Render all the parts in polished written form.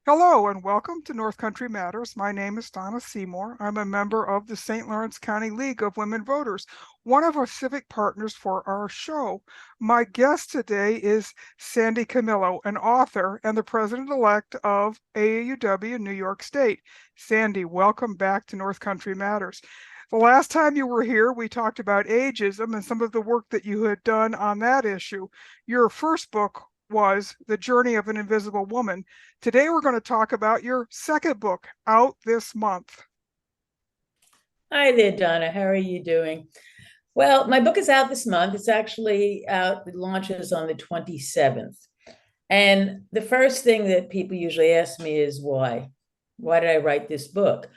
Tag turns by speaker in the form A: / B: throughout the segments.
A: Hello and welcome to North Country Matters. My name is Donna Seymour. I'm a member of the St. Lawrence County League of Women Voters, one of our civic partners for our show. My guest today is Sandy Camillo, an author and the president-elect of AAUW-New York State. Sandy, welcome back to North Country Matters. The last time you were here, we talked about ageism and some of the work that you had done on that issue. Your first book was The Journey of an Invisible Woman. Today, we're going to talk about your second book, out this month.
B: Hi there, Donna. How are you doing? Well, my book is out this month. It's actually out, it launches on the 27th. And the first thing that people usually ask me is why? Why did I write this book?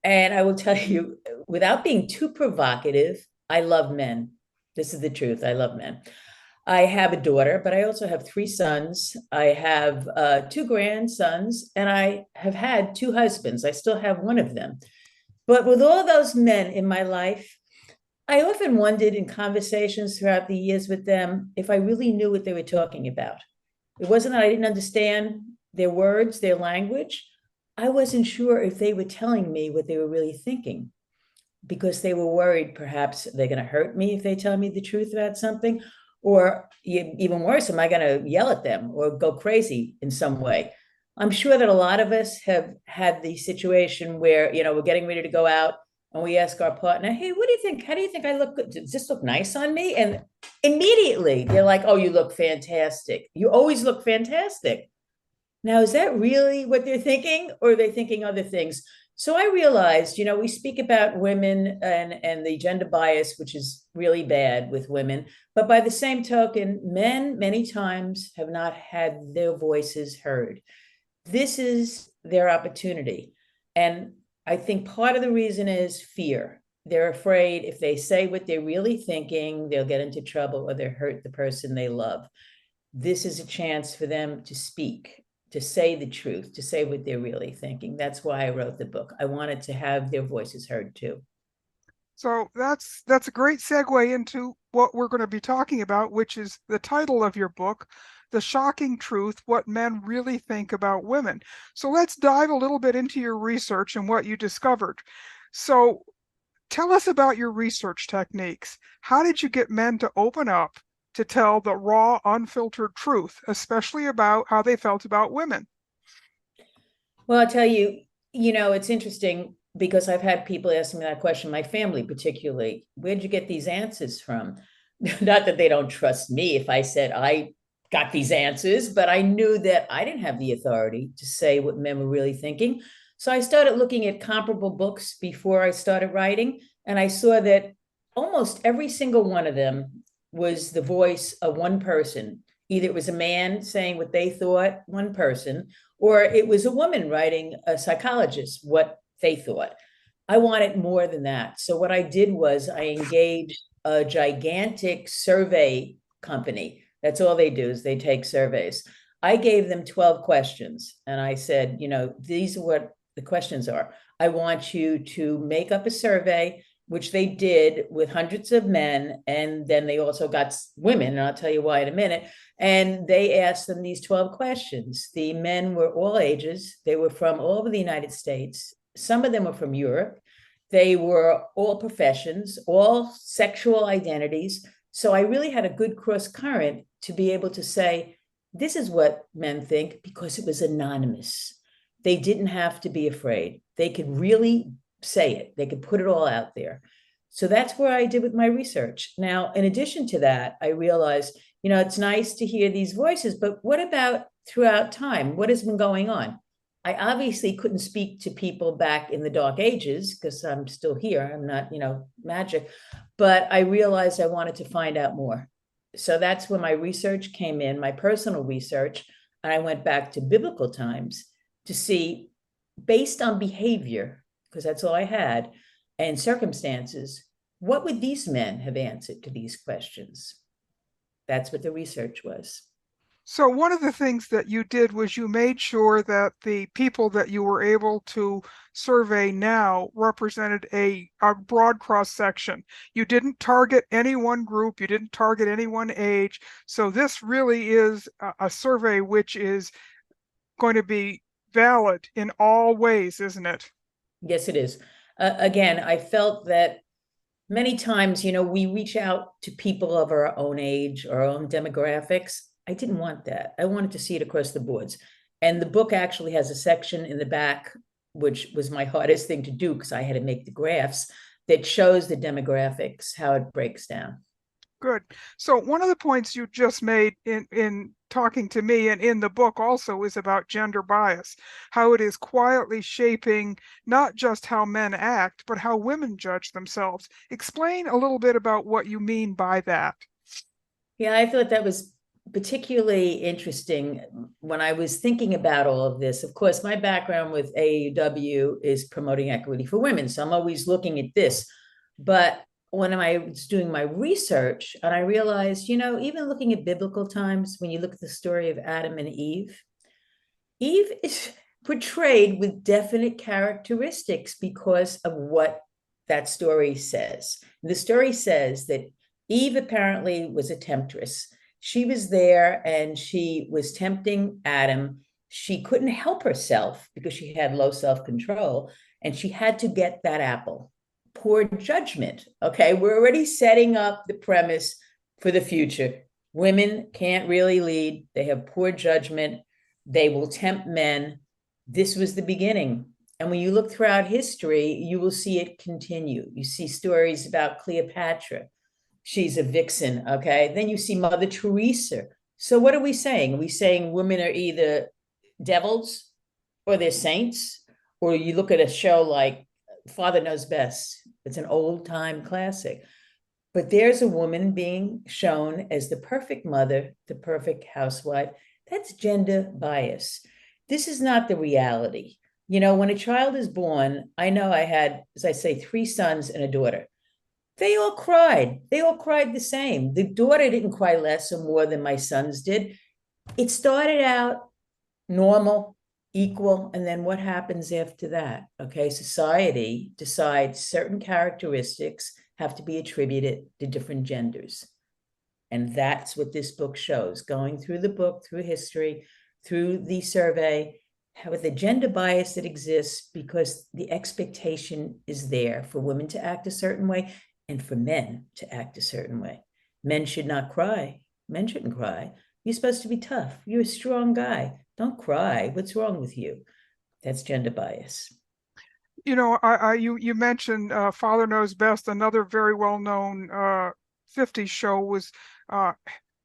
B: And I will tell you, without being too provocative, I love men. This is the truth. I love men. I have a daughter, but I also have three sons. I have two grandsons, and I have had two husbands. I still have one of them. But with all those men in my life, I often wondered in conversations throughout the years with them if I really knew what they were talking about. It wasn't that I didn't understand their words, their language. I wasn't sure if they were telling me what they were really thinking because they were worried perhaps they're going to hurt me if they tell me the truth about something. Or even worse, am I going to yell at them or go crazy in some way? I'm sure that a lot of us have had the situation where, we're getting ready to go out and we ask our partner, hey, what do you think? How do you think I look? Does this look nice on me? And immediately they're like, oh, you look fantastic. You always look fantastic. Now, is that really what they're thinking, or are they thinking other things? So I realized, we speak about women and the gender bias, which is really bad with women. But by the same token, men many times have not had their voices heard. This is their opportunity. And I think part of the reason is fear. They're afraid if they say what they're really thinking, they'll get into trouble or they'll hurt the person they love. This is a chance for them to speak, to say the truth, to say what they're really thinking. That's why I wrote the book. I wanted to have their voices heard too.
A: So that's a great segue into what we're going to be talking about, which is the title of your book, The Shocking Truth, What Men Really Think About Women. So let's dive a little bit into your research and what you discovered. So tell us about your research techniques. How did you get men to open up to tell the raw, unfiltered truth, especially about how they felt about women?
B: Well, I'll tell you, it's interesting because I've had people ask me that question, my family particularly. Where'd you get these answers from? Not that they don't trust me if I said I got these answers, but I knew that I didn't have the authority to say what men were really thinking. So I started looking at comparable books before I started writing, and I saw that almost every single one of them was the voice of one person. Either it was a man saying what they thought, one person, or it was a woman writing, a psychologist, what they thought. I wanted more than that. So what I did was I engaged a gigantic survey company. That's all they do is they take surveys. I gave them 12 questions and I said, these are what the questions are. I want you to make up a survey, which they did with hundreds of men. And then they also got women, and I'll tell you why in a minute. And they asked them these 12 questions. The men were all ages. They were from all over the United States. Some of them were from Europe. They were all professions, all sexual identities. So I really had a good cross current to be able to say, this is what men think, because it was anonymous. They didn't have to be afraid. They could really say it. They could put it all out there. So that's where I did with my research. Now, in addition to that, I realized, it's nice to hear these voices, but what about throughout time? What has been going on? I obviously couldn't speak to people back in the dark ages because I'm still here. I'm not, magic, but I realized I wanted to find out more. So that's when my research came in, my personal research, and I went back to biblical times to see, based on behavior, because that's all I had, and circumstances, what would these men have answered to these questions? That's what the research was.
A: So one of the things that you did was you made sure that the people that you were able to survey now represented a broad cross section. You didn't target any one group, you didn't target any one age. So this really is a survey which is going to be valid in all ways, isn't it?
B: Yes, it is. Again, I felt that many times, we reach out to people of our own age, our own demographics. I didn't want that. I wanted to see it across the boards. And the book actually has a section in the back, which was my hardest thing to do because I had to make the graphs that shows the demographics, how it breaks down.
A: Good. So one of the points you just made in talking to me and in the book also is about gender bias, how it is quietly shaping not just how men act, but how women judge themselves. Explain a little bit about what you mean by that.
B: Yeah, I thought that was particularly interesting when I was thinking about all of this. Of course, my background with AAUW is promoting equity for women, so I'm always looking at this. But when I was doing my research, and I realized, even looking at biblical times, when you look at the story of Adam and Eve, Eve is portrayed with definite characteristics because of what that story says. The story says that Eve apparently was a temptress. She was there and she was tempting Adam. She couldn't help herself because she had low self control and she had to get that apple. Poor judgment. Okay, we're already setting up the premise for the future. Women can't really lead, they have poor judgment, they will tempt men. This was the beginning. And when you look throughout history, you will see it continue. You see stories about Cleopatra. She's a vixen, okay? Then you see Mother Teresa. So what are we saying? Are we saying women are either devils or they're saints? Or you look at a show like Father Knows Best. It's an old time classic. But there's a woman being shown as the perfect mother, the perfect housewife. That's gender bias. This is not the reality. When a child is born, I know I had, as I say, 3 sons and a daughter. They all cried. They all cried the same. The daughter didn't cry less or more than my sons did. It started out normal, equal, and then what happens after that? Okay, society decides certain characteristics have to be attributed to different genders. And that's what this book shows, going through the book, through history, through the survey, how the gender bias that exists because the expectation is there for women to act a certain way and for men to act a certain way. Men should not cry. Men shouldn't cry. You're supposed to be tough. You're a strong guy. Don't cry. What's wrong with you? That's gender bias.
A: You mentioned Father Knows Best. Another very well-known 50s show was uh,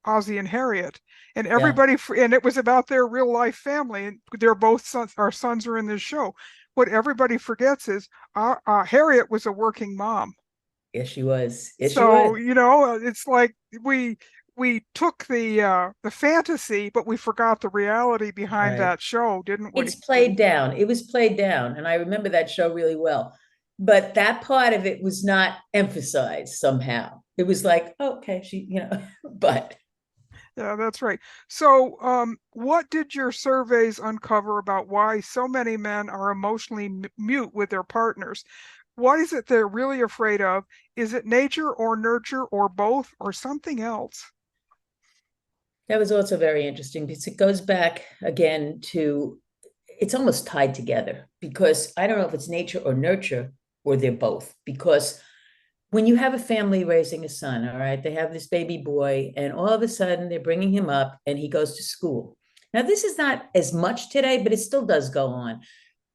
A: Ozzie and Harriet, and
B: Yeah.
A: and it was about their real life family, and they're both sons. Our sons are in this show. What everybody forgets is Harriet was a working mom.
B: Yes, she was. Yes, she was.
A: So, it's like we took the fantasy, but we forgot the reality behind
B: Right.
A: that show, didn't
B: It's
A: we?
B: played down. It was played down. And I remember that show really well. But that part of it was not emphasized somehow. It was like, oh, okay, but
A: Yeah, that's right. So, what did your surveys uncover about why so many men are emotionally mute with their partners? What is it they're really afraid of? Is it nature or nurture or both or something else?
B: that was also very interesting because it goes back again to it's almost tied together because I don't know if it's nature or nurture or they're both. Because when you have a family raising a son, all right, they have this baby boy, and all of a sudden they're bringing him up and he goes to school. Now, this is not as much today, but it still does go on.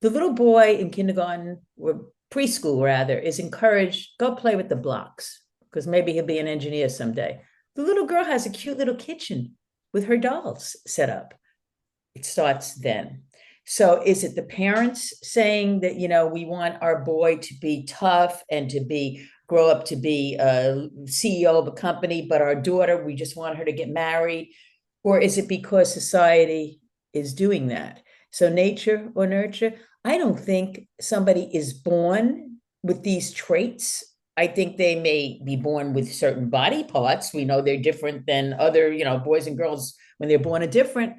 B: The little boy in kindergarten or preschool, rather, is encouraged go play with the blocks because maybe he'll be an engineer someday. The little girl has a cute little kitchen with her dolls set up. It starts then. So is it the parents saying that, we want our boy to be tough and to be grow up to be a CEO of a company, but our daughter, we just want her to get married? Or is it because society is doing that? So nature or nurture? I don't think somebody is born with these traits. I think they may be born with certain body parts. We know they're different than other, boys and girls when they're born are different,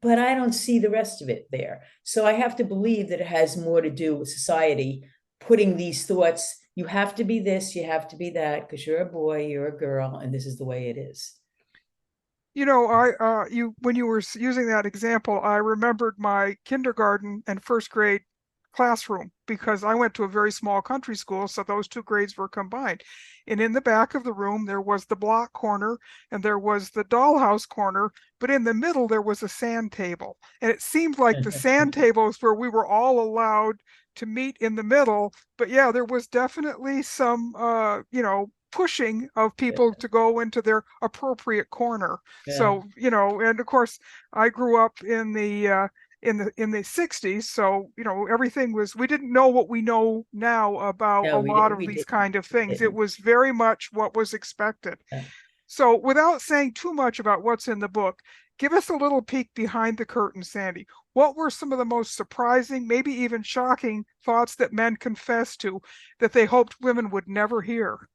B: but I don't see the rest of it there. So I have to believe that it has more to do with society putting these thoughts, you have to be this, you have to be that, because you're a boy, you're a girl, and this is the way it is.
A: When you were using that example, I remembered my kindergarten and first grade classroom because I went to a very small country school, so those two grades were combined. And in the back of the room, there was the block corner and there was the dollhouse corner, but in the middle, there was a sand table. And it seemed like the sand table is where we were all allowed to meet in the middle. But yeah, there was definitely some, pushing of people to go into their appropriate corner.
B: Yeah.
A: So, and of course, I grew up in the 60s, so everything was, we didn't know what we know now about a
B: No,
A: lot of
B: we
A: these
B: didn't.
A: kind of
B: We
A: things. It
B: didn't.
A: was very much what was expected.
B: Yeah.
A: So without saying too much about what's in the book, give us a little peek behind the curtain, Sandy. What were some of the most surprising, maybe even shocking thoughts that men confessed to that they hoped women would never hear?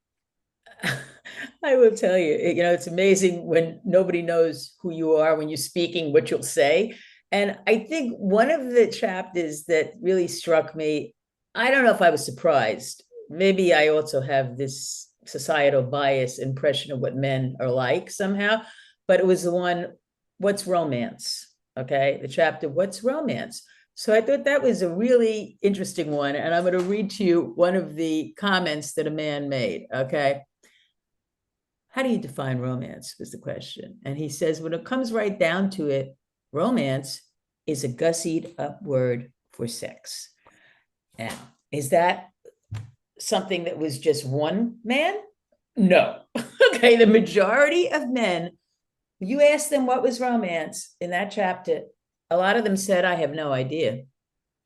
B: I will tell you, it's amazing when nobody knows who you are when you're speaking, what you'll say. And I think one of the chapters that really struck me, I don't know if I was surprised. Maybe I also have this societal bias impression of what men are like somehow, but it was the one, what's romance? Okay, the chapter, what's romance? So I thought that was a really interesting one. And I'm going to read to you one of the comments that a man made. Okay. How do you define romance? Was the question. And he says, when it comes right down to it, romance is a gussied up word for sex. Now, is that something that was just one man? No. Okay, the majority of men, you ask them what was romance in that chapter, a lot of them said, I have no idea.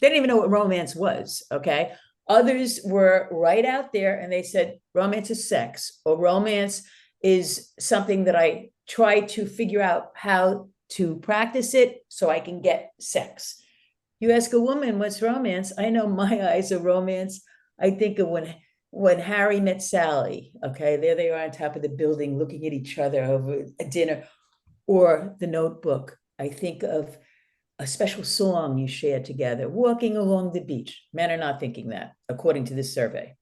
B: They didn't even know what romance was. Okay. Others were right out there and they said, romance is sex, or romance is something that I try to figure out how to practice it so I can get sex. You ask a woman, what's romance? I know my eyes are romance. I think of when Harry met Sally. Okay, there they are on top of the building looking at each other over a dinner, or The Notebook. I think of a special song you shared together, walking along the beach. Men are not thinking that, according to this survey,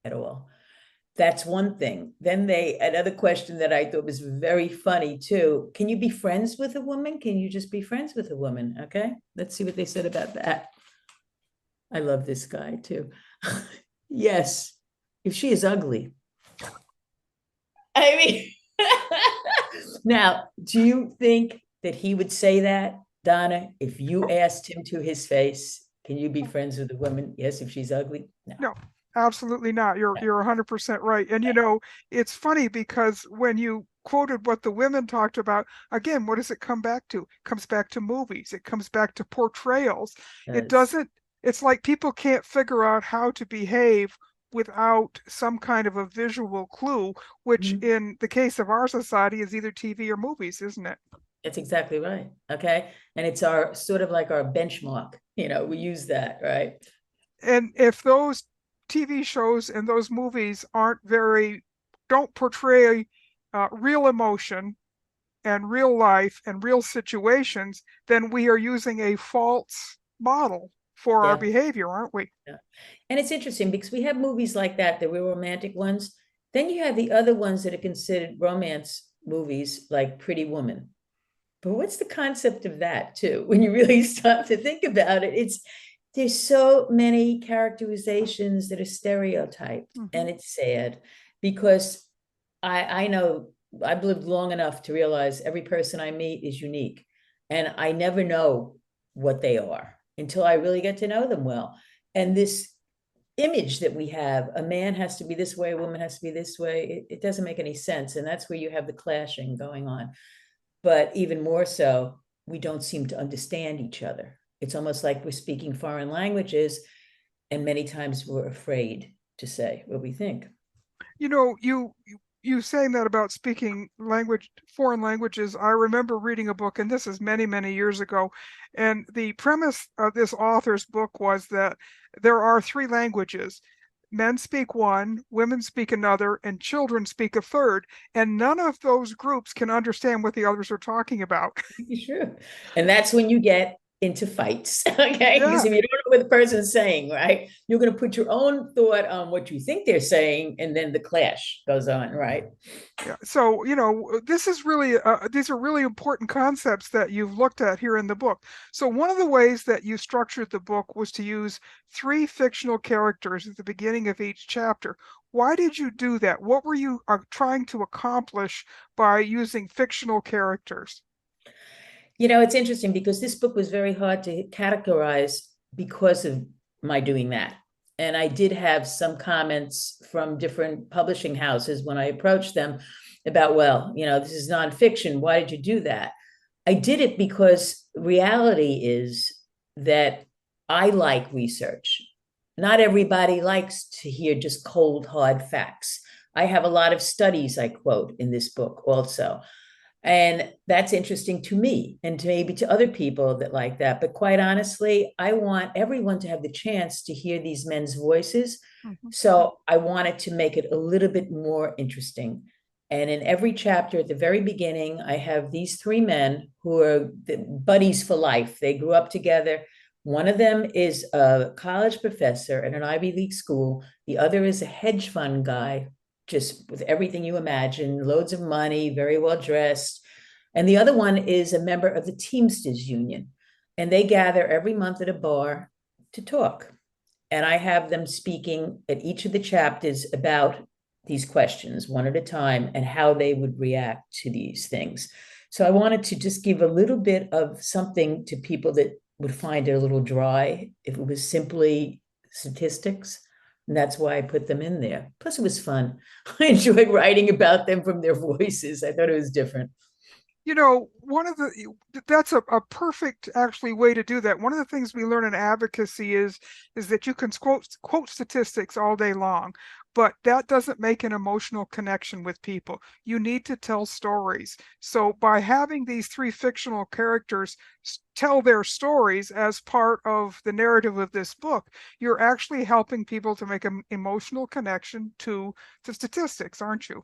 B: at all. That's one thing. Then another question that I thought was very funny too. Can you be friends with a woman? Can you just be friends with a woman? Okay. Let's see what they said about that. I love this guy too. Yes, if she is ugly. I mean, now, do you think that he would say that, Donna, if you asked him to his face, can you be friends with a woman? Yes, if she's ugly? No.
A: No, absolutely not. You're 100% right. And it's funny because when you quoted what the women talked about, again, what does it come back to? It comes back to movies. It comes back to portrayals. It
B: Yes.
A: doesn't, it's like people can't figure out how to behave without some kind of a visual clue, which
B: Mhm.
A: in the case of our society is either TV or movies, isn't it?
B: That's exactly right. Okay. And it's our sort of like our benchmark. We use that, right?
A: And if those TV shows and those movies don't portray real emotion and real life and real situations, then we are using a false model for our
B: Yeah.
A: behavior, aren't we?
B: Yeah. And it's interesting because we have movies like that, the real romantic ones. Then you have the other ones that are considered romance movies, like Pretty Woman. But what's the concept of that, too? When you really stop to think about it, there's so many characterizations that are stereotyped,
A: Hmm.
B: and it's sad because I know I've lived long enough to realize every person I meet is unique, and I never know what they are until I really get to know them well. And this image that we have, a man has to be this way, a woman has to be this way, it doesn't make any sense, and that's where you have the clashing going on. But even more so, we don't seem to understand each other. It's almost like we're speaking foreign languages, and many times we're afraid to say what we think.
A: You know, you saying that about speaking foreign languages. I remember reading a book, and this is many, many years ago, and the premise of this author's book was that there are three languages. Men speak one, women speak another, and children speak a third, and none of those groups can understand what the others are talking about.
B: Sure. And that's when you get into fights. Okay. Because
A: Yeah.
B: if you don't know what the person's saying, right, you're going to put your own thought on what you think they're saying, and then the clash goes on, right?
A: Yeah. So, this is really, these are really important concepts that you've looked at here in the book. So, one of the ways that you structured the book was to use three fictional characters at the beginning of each chapter. Why did you do that? What were you trying to accomplish by using fictional characters?
B: It's interesting because this book was very hard to categorize because of my doing that. And I did have some comments from different publishing houses when I approached them about, well, this is nonfiction. Why did you do that? I did it because reality is that I like research. Not everybody likes to hear just cold, hard facts. I have a lot of studies I quote in this book also. And that's interesting to me and to maybe to other people that like that. But quite honestly, I want everyone to have the chance to hear these men's voices.
A: Mhm.
B: So I wanted to make it a little bit more interesting. And in every chapter at the very beginning, I have these three men who are buddies for life. They grew up together. One of them is a college professor at an Ivy League school. The other is a hedge fund guy, just with everything you imagine, loads of money, very well dressed. And the other one is a member of the Teamsters Union. And they gather every month at a bar to talk. And I have them speaking at each of the chapters about these questions one at a time and how they would react to these things. So I wanted to just give a little bit of something to people that would find it a little dry if it was simply statistics. And that's why I put them in there. Plus, it was fun. I enjoyed writing about them from their voices. I thought it was different.
A: One of that's a perfect actually way to do that. One of the things we learn in advocacy is that you can quote statistics all day long, but that doesn't make an emotional connection with people. You need to tell stories. So by having these three fictional characters tell their stories as part of the narrative of this book, you're actually helping people to make an emotional connection to the statistics, aren't you?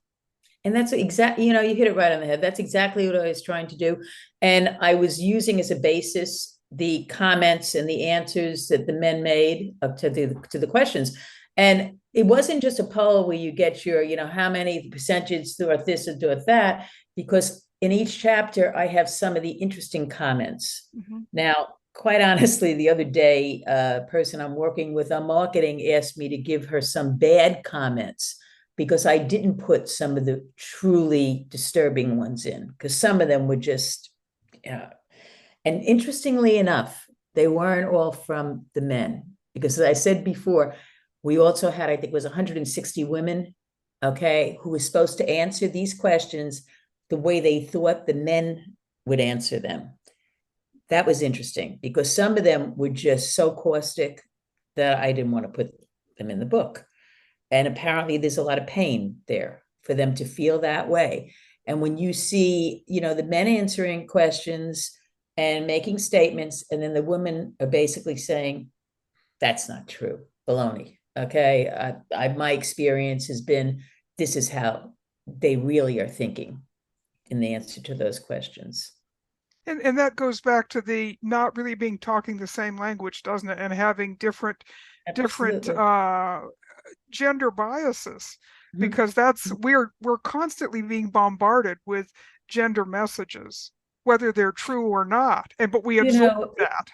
B: And that's exactly, you hit it right on the head. That's exactly what I was trying to do. And I was using as a basis the comments and the answers that the men made up to the questions. And it wasn't just a poll where you get your, how many percentage thought this or thought that, because in each chapter, I have some of the interesting comments.
A: Mhm.
B: Now, quite honestly, the other day, a person I'm working with on marketing asked me to give her some bad comments because I didn't put some of the truly disturbing ones in, because some of them were just, and interestingly enough, they weren't all from the men. Because as I said before, we also had, I think it was 160 women, okay, who were supposed to answer these questions the way they thought the men would answer them. That was interesting because some of them were just so caustic that I didn't want to put them in the book. And apparently there's a lot of pain there for them to feel that way. And when you see, the men answering questions and making statements, and then the women are basically saying, that's not true, baloney. Okay. My experience has been, this is how they really are thinking in the answer to those questions.
A: And that goes back to the not really being talking the same language, doesn't it? And having different
B: Absolutely.
A: gender biases,
B: Mhm.
A: because we're constantly being bombarded with gender messages, whether they're true or not. But we
B: You
A: absorb
B: know,
A: that.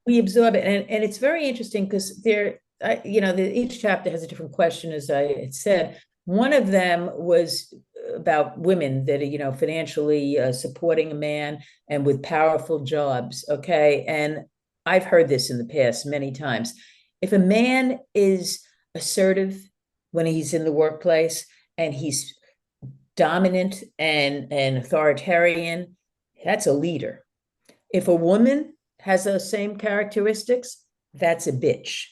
B: we absorb it, and it's very interesting because each chapter has a different question, as I had said. One of them was about women that are, financially supporting a man and with powerful jobs. Okay. And I've heard this in the past many times. If a man is assertive when he's in the workplace and he's dominant and authoritarian, that's a leader. If a woman has those same characteristics, that's a bitch.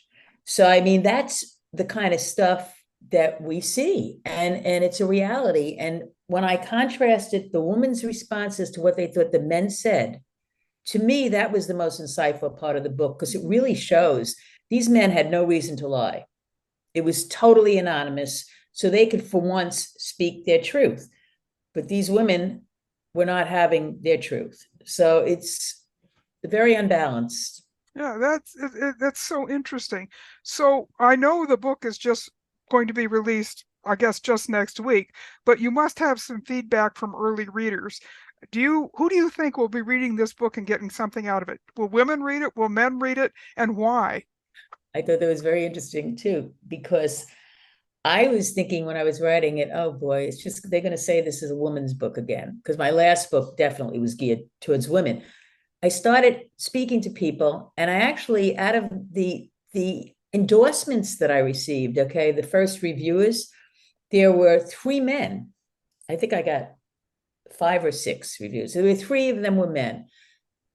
B: So I mean, that's the kind of stuff that we see, and it's a reality. And when I contrasted the woman's responses to what they thought the men said, to me, that was the most insightful part of the book because it really shows these men had no reason to lie. It was totally anonymous, so they could, for once, speak their truth. But these women were not having their truth. So very unbalanced.
A: Yeah, that's so interesting. So I know the book is just going to be released, I guess, just next week, but you must have some feedback from early readers. Who do you think will be reading this book and getting something out of it? Will women read it? Will men read it? And why?
B: I thought that was very interesting too, because I was thinking when I was writing it, oh boy, it's just they're going to say this is a woman's book again, because my last book definitely was geared towards women. I started speaking to people, and I actually, out of the endorsements that I received, okay, the first reviewers, there were 3 men. I think I got 5 or 6 reviews. There were 3 of them were men.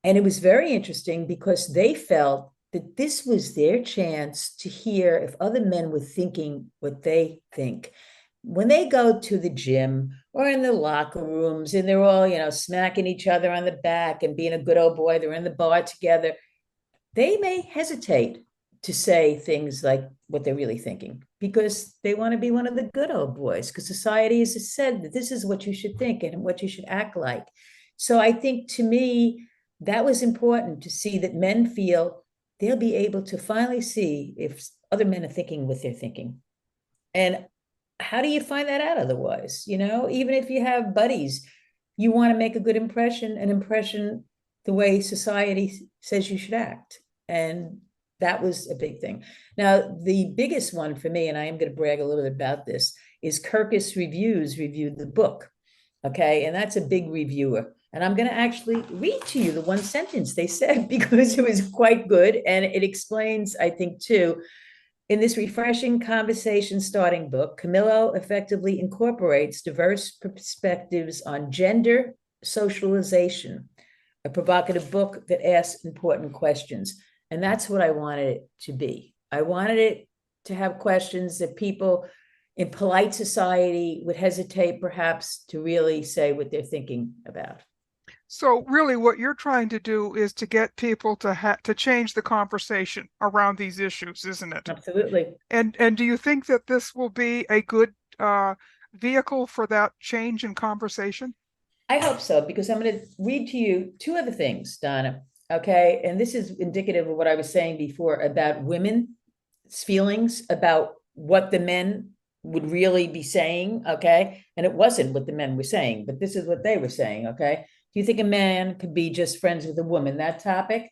B: And it was very interesting because they felt that this was their chance to hear if other men were thinking what they think. When they go to the gym or in the locker rooms and they're all, smacking each other on the back and being a good old boy, they're in the bar together, they may hesitate to say things like what they're really thinking because they want to be one of the good old boys, because society has said that this is what you should think and what you should act like. So I think, to me, that was important, to see that men feel they'll be able to finally see if other men are thinking what they're thinking. And how do you find that out otherwise? Even if you have buddies, you want to make a good impression, an impression the way society says you should act. And that was a big thing. Now, the biggest one for me, and I am going to brag a little bit about this, is Kirkus Reviews reviewed the book. Okay. And that's a big reviewer. And I'm going to actually read to you the one sentence they said, because it was quite good. And it explains, I think, too, in this refreshing conversation starting book, Camillo effectively incorporates diverse perspectives on gender socialization, a provocative book that asks important questions. And that's what I wanted it to be. I wanted it to have questions that people in polite society would hesitate perhaps to really say what they're thinking about.
A: So really what you're trying to do is to get people to change the conversation around these issues, isn't it?
B: Absolutely.
A: And do you think that this will be a good vehicle for that change in conversation?
B: I hope so, because I'm going to read to you 2 other things, Donna. Okay. And this is indicative of what I was saying before about women's feelings about what the men would really be saying. Okay. And it wasn't what the men were saying, but this is what they were saying. Okay. Do you think a man could be just friends with a woman? That topic?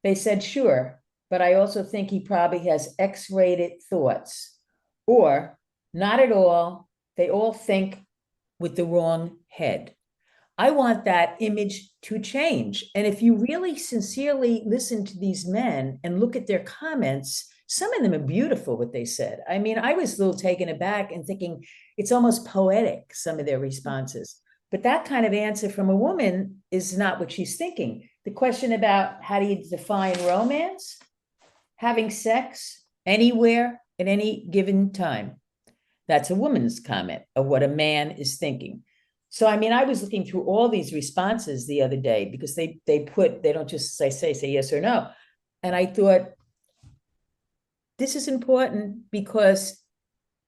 B: They said, sure. But I also think he probably has X-rated thoughts, or not at all. They all think with the wrong head. I want that image to change. And if you really sincerely listen to these men and look at their comments, some of them are beautiful, what they said. I mean, I was a little taken aback and thinking it's almost poetic, some of their responses. But that kind of answer from a woman is not what she's thinking. The question about how do you define romance? Having sex anywhere at any given time. That's a woman's comment of what a man is thinking. So, I mean, I was looking through all these responses the other day, because they don't just say yes or no. And I thought, this is important, because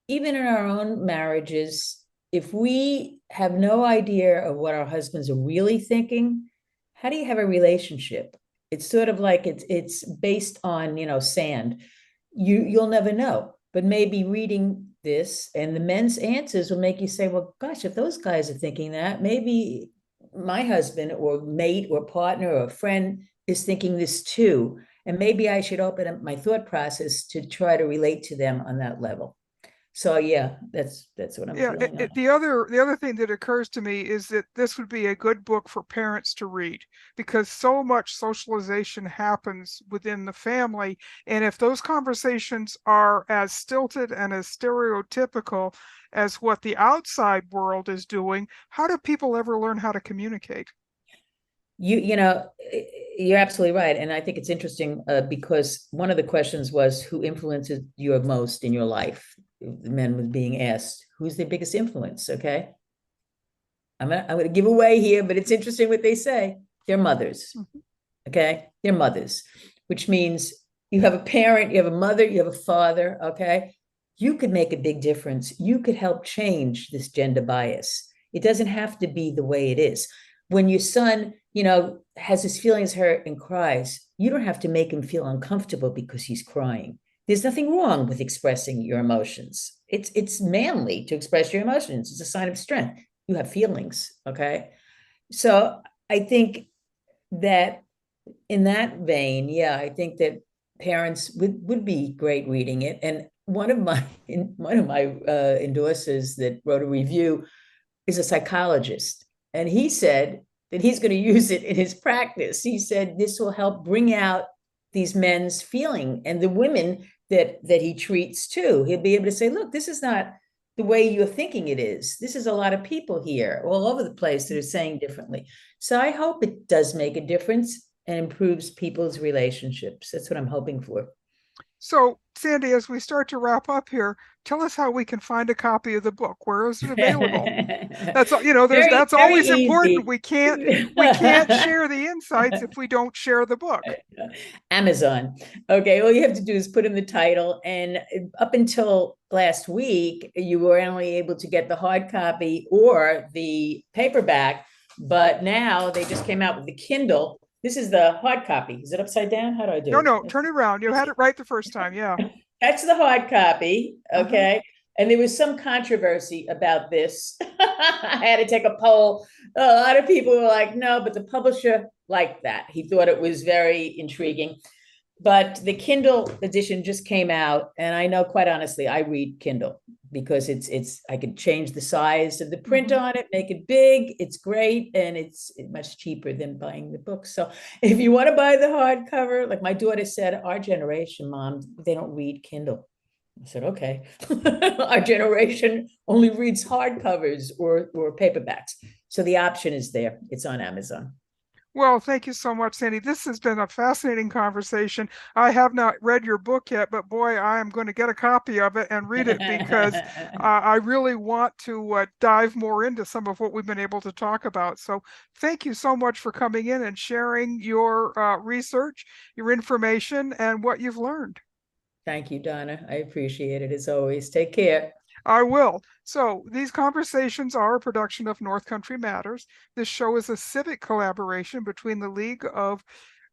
B: even in our own marriages, if we have no idea of what our husbands are really thinking, how do you have a relationship? It's sort of like it's based on, sand. You'll never know. But maybe reading this and the men's answers will make you say, well, gosh, if those guys are thinking that, maybe my husband or mate or partner or friend is thinking this too. And maybe I should open up my thought process to try to relate to them on that level. So yeah, that's what I'm feeling.
A: The other thing that occurs to me is that this would be a good book for parents to read, because so much socialization happens within the family, and if those conversations are as stilted and as stereotypical as what the outside world is doing, how do people ever learn how to communicate?
B: You're absolutely right. And I think it's interesting because one of the questions was, who influences you most in your life? The men was being asked, who's their biggest influence? Okay. I'm gonna give away here, but it's interesting what they say. Their mothers. Okay. Their mothers, which means you have a parent, you have a mother, you have a father. Okay. You could make a big difference. You could help change this gender bias. It doesn't have to be the way it is. When your son has his feelings hurt and cries, you don't have to make him feel uncomfortable because he's crying. There's nothing wrong with expressing your emotions. It's manly to express your emotions. It's a sign of strength. You have feelings, okay? So I think that in that vein, yeah, I think that parents would be great reading it. And one of my endorsers that wrote a review is a psychologist, and he said that he's going to use it in his practice. He said this will help bring out these men's feeling and the women that he treats too. He'll be able to say, look, this is not the way you're thinking it is. This is a lot of people here all over the place that are saying differently. So I hope it does make a difference and improves people's relationships. That's what I'm hoping for.
A: So, Sandy, as we start to wrap up here, tell us how we can find a copy of the book. Where is it available? That's
B: Very,
A: that's
B: very
A: always important.
B: easy.
A: We can't share the insights if we don't share the book.
B: Amazon. Okay, all you have to do is put in the title. And up until last week, you were only able to get the hard copy or the paperback. But now they just came out with the Kindle. This is the hard copy. Is it upside down? How do I do
A: No,
B: it?
A: no, turn it around. You had it right the first time. Yeah.
B: That's the hard copy.
A: Uh-huh.
B: Okay. And there was some controversy about this. I had to take a poll. A lot of people were like, no, but the publisher liked that. He thought it was very intriguing. But the Kindle edition just came out, and I know, quite honestly, I read Kindle because it's I could change the size of the print on it, make it big. It's great, and it's much cheaper than buying the book. So if you want to buy the hardcover, like my daughter said, our generation, Mom, they don't read Kindle. I said, okay. Our generation only reads hardcovers or paperbacks. So the option is there. It's on Amazon.
A: Well, thank you so much, Sandy. This has been a fascinating conversation. I have not read your book yet, but boy, I am going to get a copy of it and read it because I really want to dive more into some of what we've been able to talk about. So thank you so much for coming in and sharing your research, your information, and what you've learned.
B: Thank you, Donna. I appreciate it as always. Take care.
A: I will. So these conversations are a production of North Country Matters. This show is a civic collaboration between the League of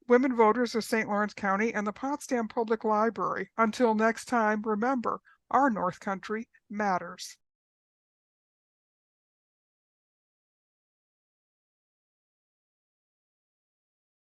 A: Women Voters of St. Lawrence County and the Potsdam Public Library. Until next time, remember, our North Country matters.